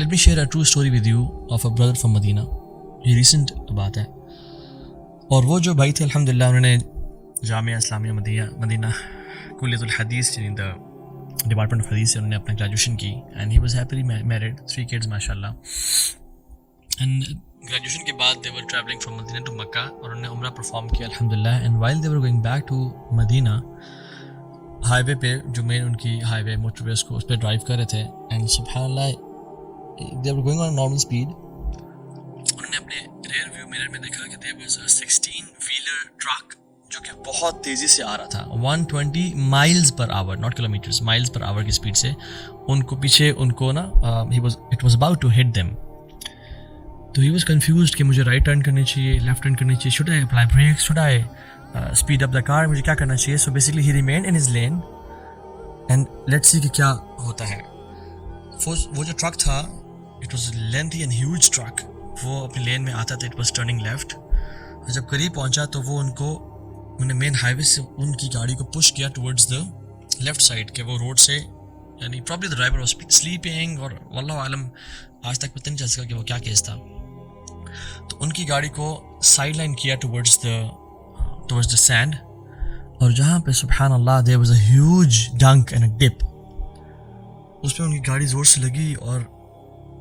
let me share a true story with you of a brother from Medina. یہ recent بات ہے. اور وہ جو بھائی تھے الحمدللہ انہوں نے جامعہ اسلامیہ مدینہ کلیۃ الحدیث یعنی دا ڈپارٹمنٹ آف حدیث سے انہوں نے اپنا گریجویشن کی and he was happily married 3 kids ماشاء اللہ. اینڈ گریجویشن کے بعد they were travelling from Medina to Mecca اور انہوں نے عمرہ پرفارم کیا الحمدللہ. And while they were going back to Medina highway وے پہ جو مین ان کی ہائی وے موٹر وے اس پہ ڈرائیو کر رہے تھے اینڈ سبحان اللہ they were going on normal speed. انہوں نے اپنے ریئر ویو میرر میں دیکھا کہ there was a 16 wheeler truck جو کہ بہت تیزی سے آ رہا تھا 120 miles per hour not kilometers miles per hour کی اسپیڈ سے. ان کو پیچھے ان کو نا it was about to hit them. تو he was confused کہ مجھے رائٹ ٹرن کرنی چاہیے لیفٹ ٹرن کرنی چاہیے, should I apply brakes, should I speed up the car, مجھے کیا کرنا چاہیے. so basically he remained in his lane and let's see کہ کیا ہوتا ہے. وہ جو ٹرک تھا it was a lengthy and huge truck. وہ اپنی لین میں آتا تھا, اٹ واز ٹرننگ لیفٹ. اور جب قریب پہنچا تو وہ انہوں نے مین ہائی وے سے ان کی گاڑی کو پش کیا ٹورڈز دا لیفٹ سائڈ کہ وہ روڈ سے یعنی probably the driver was sleeping اور واللہ عالم آج تک پتہ نہیں چل سکا کہ وہ کیا کیس تھا. تو ان کی گاڑی کو سائڈ لائن کیا ٹورڈز دا سینڈ اور جہاں پہ سبحان اللہ there was a huge dunk and a dip. اس پہ ان کی گاڑی زور سے لگی اور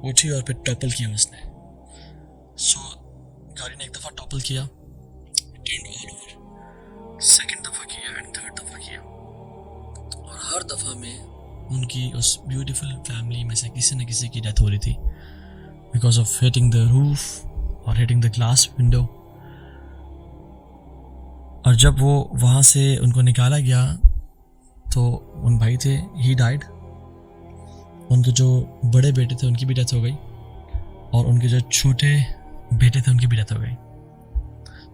اٹھی اور پھر ٹاپل کیا اس نے. سو گاڑی نے ایک دفعہ ٹاپل کیا, ٹرنڈ آل اوور, سیکنڈ دفعہ کیا اینڈ تھرڈ دفعہ کیا. اور ہر دفعہ میں ان کی اس بیوٹیفل فیملی میں سے کسی نہ کسی کی ڈیتھ ہو رہی تھی بیکاز آف ہٹنگ دا روف اور ہٹنگ دا گلاس ونڈو. اور جب وہ وہاں سے ان کو نکالا گیا تو ان بھائی تھے ہی ڈائڈ. ان کے جو بڑے بیٹے تھے ان کی بھی ڈیتھ ہو گئی اور ان کے جو چھوٹے بیٹے تھے ان کی بھی ڈیتھ ہو گئی.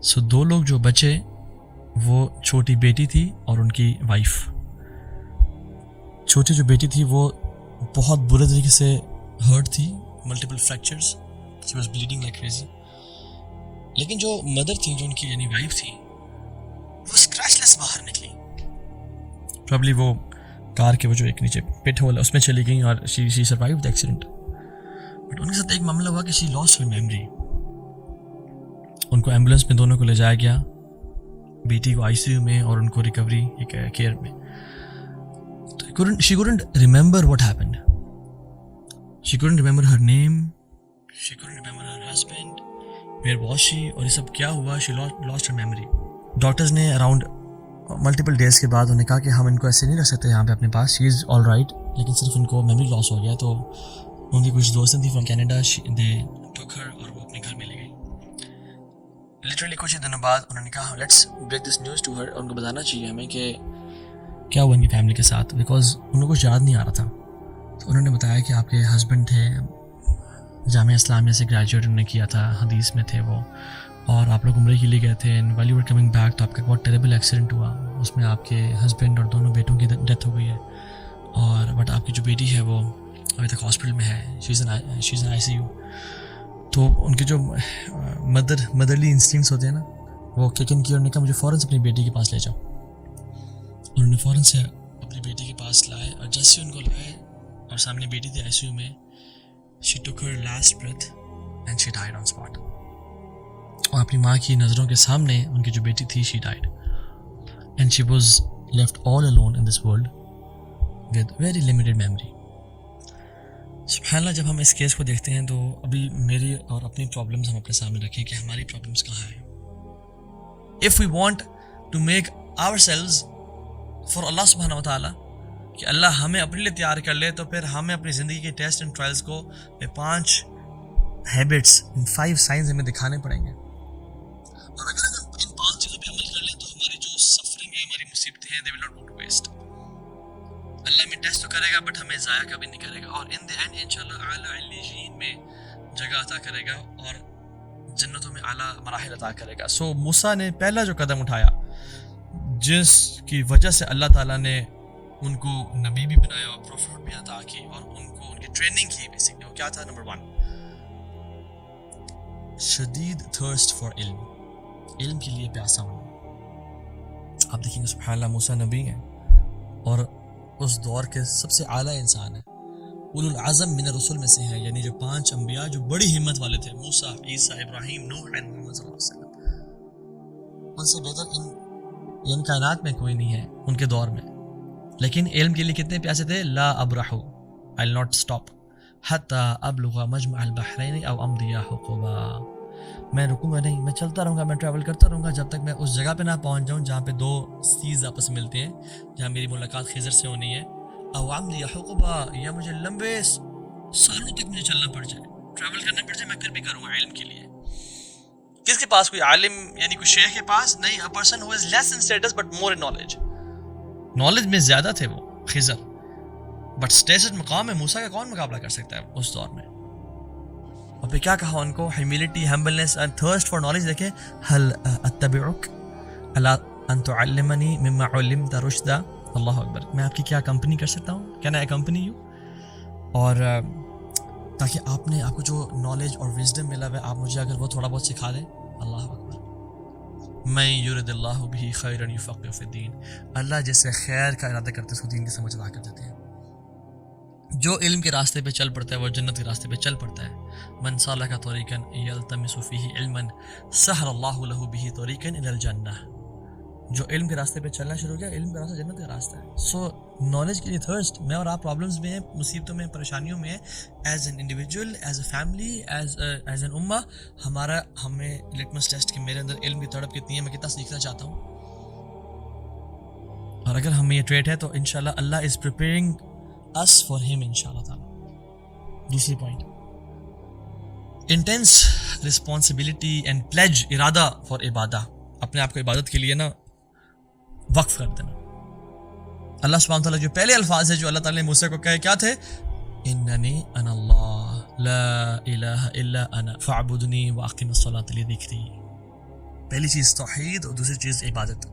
سو 2 لوگ جو بچے وہ چھوٹی بیٹی تھی اور ان کی وائف. چھوٹی جو بیٹی تھی وہ بہت برے طریقے سے ہرٹ تھی, multiple fractures, she was bleeding like crazy. لیکن جو مدر تھی جو ان کی یعنی وائف تھی وہ اسکریچ لیس باہر نکلی. پرابلی وہ کار کے وہ جو ایک نیچے پٹ ہول اس میں چلی گئیں اور she survive the accident. But ان کے ساتھ ایک معاملہ ہوا کہ شی لاسٹ ہر میموری. ان کو ایمبولینس میں دونوں کو لے جایا گیا, بیٹی کو ICU میں اور ان کو ریکوری کیئر میں. She couldn't remember what happened. She couldn't remember her name. She couldn't remember her husband. Where was she? اور یہ سب کیا ہوا. She lost her memory. Doctors نے اراؤنڈ ملٹیپل ڈیز کے بعد انہیں کہا کہ ہم ان کو ایسے نہیں رکھ سکتے یہاں پہ اپنے پاس. شی از آل رائٹ, لیکن صرف ان کو میموری لاس ہو گیا. تو ان کی کچھ دوستیں تھیں فرام کینیڈا, دے ٹوک ہر اور وہ اپنے گھر میں لے گئی. لٹرلی کچھ دنوں بعد انہوں نے کہا let's break this news to her. ان کو بتانا چاہیے ہمیں کہ کیا ہوا ان کی فیملی کے ساتھ, بیکاز ان کو کچھ یاد نہیں آ رہا تھا. تو انہوں نے بتایا کہ آپ کے ہسبینڈ تھے, جامعہ اسلامیہ سے گریجویٹ انہوں نے کیا تھا, حدیث میں تھے وہ, اور آپ لوگ عمرے کے لیے گئے تھے. And well you were coming back تو آپ کا بہت ٹیریبل ایکسیڈنٹ ہوا, اس میں آپ کے ہسبینڈ اور دونوں بیٹوں کی ڈیتھ ہو گئی ہے. اور بٹ آپ کی جو بیٹی ہے وہ ابھی تک ہاسپٹل میں ہے, شی از ان ICU. تو ان کے جو مدرلی انسٹنکٹس ہوتے ہیں نا وہ کک ان کی, اور نے کہا مجھے فوراً سے اپنی بیٹی کے پاس لے جاؤ. انہوں نے فوراً سے اپنی بیٹی کے پاس لائے, اور جیسے ان کو لائے اور سامنے بیٹی تھی ICU میں, she took her last breath and she died on spot. اور اپنی ماں کی نظروں کے سامنے ان کی جو بیٹی تھی she died and she was left all alone in this world with very limited memory. سبحان اللہ, جب ہم اس کیس کو دیکھتے ہیں تو ابھی میری اور اپنی پرابلمس ہم اپنے سامنے رکھیں کہ ہماری پرابلمس کہاں ہیں. If we want to make ourselves for اللہ سبحانہ و تعالیٰ, کہ اللہ ہمیں اپنے لیے تیار کر لے, تو پھر ہمیں اپنی زندگی کے ٹیسٹ اینڈ ٹرائلس کو 5 ہیبٹس 5 سائنز ہمیں دکھانے پڑیں گے. اور اگر ہم ان 5 چیزوں پہ عمل کر لیں تو ہماری جو سفرنگ ہے, ہماری مصیبتیں ہیں, they will not go to waste. اللہ ہمیں ٹیسٹ تو کرے گا بٹ ہمیں ضائع کبھی نہیں کرے گا, اور ان دی اینڈ انشاءاللہ اعلیٰ علیین میں جگہ عطا کرے گا اور جنتوں میں اعلیٰ مراحل عطا کرے گا. سو موسیٰ نے پہلا جو قدم اٹھایا جس کی وجہ سے اللہ تعالیٰ نے ان کو نبی بھی بنایا اور پروفٹ بھی عطا کی اور ان کو ان کی ٹریننگ کی, بیسکلی وہ کیا تھا, نمبر 1 شدید تھرسٹ فار علم, علم کے لیے پیاسا ہونا. آپ دیکھیں گے سبحان اللہ موسیٰ نبی ہیں اور اس دور کے سب سے اعلیٰ انسان ہیں, اولو العزم من الرسول میں سے ہیں، یعنی جو 5 انبیاء جو بڑی ہمت والے تھے، موسیٰ، عیسیٰ، ابراہیم، نوح اور محمد صلی اللہ علیہ وسلم، ان سے بہتر ان کائنات میں کوئی نہیں ہے ان کے دور میں. لیکن علم کے لیے کتنے پیاسے تھے؟ لا ابرح I will not stop حتی ابلغ مجمع البحرین او امضی حقبا، میں رکوں گا نہیں، میں چلتا رہوں گا، میں ٹریول کرتا رہوں گا جب تک میں اس جگہ پہ نہ پہنچ جاؤں جہاں پہ 2 سیز آپس میں ملتے ہیں، جہاں میری ملاقات خضر سے ہونی ہے. او امضی حقبا، یا مجھے لمبے سالوں تک مجھے چلنا پڑ جائے، ٹریول کرنا پڑ جائے، میں پھر بھی کروں گا علم کے لیے. کس کے پاس؟ کوئی عالم یعنی کوئی شیخ کے پاس نہیں. a person who is less in status but more in knowledge. Knowledge میں زیادہ تھے وہ خضر، بٹ اسٹیٹس مقام میں موسیٰ کا کون مقابلہ کر سکتا ہے اس دور میں. اور پھر کیا کہا ان کو؟ Humility, humbleness and thirst for knowledge. دیکھیں، هل اتبعک الا ان تعلمنی مما علمت رشدا. اللہ اکبر، میں آپ کی کیا کمپنی کر سکتا ہوں؟ Can I accompany you? اور تاکہ آپ کو جو نالج اور وزڈم ملا ہے، آپ مجھے اگر وہ تھوڑا بہت سکھا دیں. اللہ اکبر. میں یرد اللہ بہ خیرا یفقہ فی الدین، اللہ جیسے خیر کا ارادہ کرتے اس کو دین کی سمجھ عطا کر دیتے ہیں. جو علم کے راستے پہ چل پڑتا ہے وہ جنت کے راستے پہ چل پڑتا ہے. من سلک طریقا یلتمس فیہ علما سہل اللہ لہ بہ طریقا الی الجنہ. جو علم کے راستے پہ چلنا شروع کیا، علم کا راستہ جنت کا راستہ ہے. سو نالج کے لیے تھرسٹ. میں اور آپ پرابلمز میں ہیں، مصیبتوں میں، پریشانیوں میں ہیں، as an individual, as a family, as an امہ. ہمیں لٹمس ٹیسٹ کہ میرے اندر علم کی تڑپ کتنی ہے، میں کتنا سیکھنا چاہتا ہوں. اور اگر ہمیں یہ ٹریٹ ہے تو انشاءاللہ اللہ is preparing us for him انشاءاللہ تعالی. دوسری point, intense responsibility and pledge, ارادہ فار عبادہ. اپنے آپ کو عبادت کے لیے نا وقف کر دینا. اللہ سبحانہ وتعالیٰ جو پہلے الفاظ ہیں جو اللہ تعالیٰ نے موسیٰ کو کہے کیا تھے؟ اننی انا اللہ لا الہ الا انا فاعبدنی واقم الصلاۃ لذکری. پہلی چیز توحید اور دوسری چیز عبادت،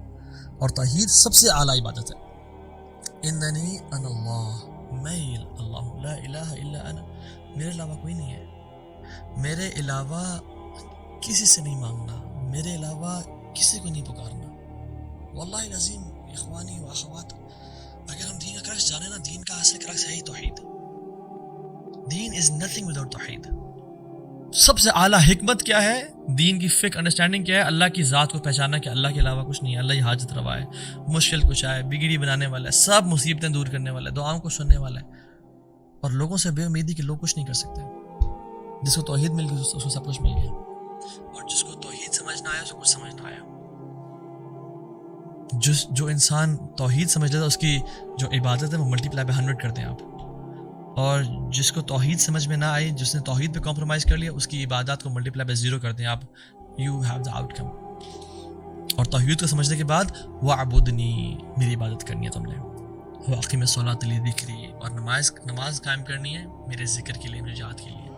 اور توحید سب سے اعلیٰ عبادت ہے. اننی انا اللہ، میں اللہ، لا الہ الا انا، میرے علاوہ کوئی نہیں ہے، میرے علاوہ کسی سے نہیں مانگنا، میرے علاوہ کسی کو نہیں پکارنا. واللہ العظیم اخوانی و اخوات، اگر ہم دین کا کرکس جانے نا، دین کا اصل کرکس ہے ہی توحید. دین از نتھنگ وداؤٹ توحید. سب سے اعلیٰ حکمت کیا ہے؟ دین کی فکر، انڈرسٹینڈنگ کیا ہے؟ اللہ کی ذات کو پہچاننا کہ اللہ کے علاوہ کچھ نہیں ہے، اللہ ہی حاجت روا ہے، مشکل کشا ہے، بگڑی بنانے والا ہے، سب مصیبتیں دور کرنے والا ہے، دعاؤں کو سننے والا ہے. اور لوگوں سے بے امیدی کہ لوگ کچھ نہیں کر سکتے. جس کو توحید مل گئی اس کو سب کچھ مل گیا، اور جس کو توحید سمجھ نہ آیا اس کو کچھ سمجھ نہ آیا. جو انسان توحید سمجھ لیتا ہے اس کی جو عبادت ہے وہ ملٹی پلائی بائی 100 کرتے ہیں آپ. اور جس کو توحید سمجھ میں نہ آئی، جس نے توحید پہ کمپرومائز کر لیا، اس کی عبادات کو ملٹی پلائی بائی 0 کر دیں آپ. یو ہیو دا آؤٹ کم. اور توحید کو سمجھنے کے بعد وَاعْبُدْنِی، میری عبادت کرنی ہے تم نے، وَأَقِمِ الصَّلَاةَ لِذِکْرِی، اور نماز قائم کرنی ہے میرے ذکر کے لیے، میرے یاد کے لیے.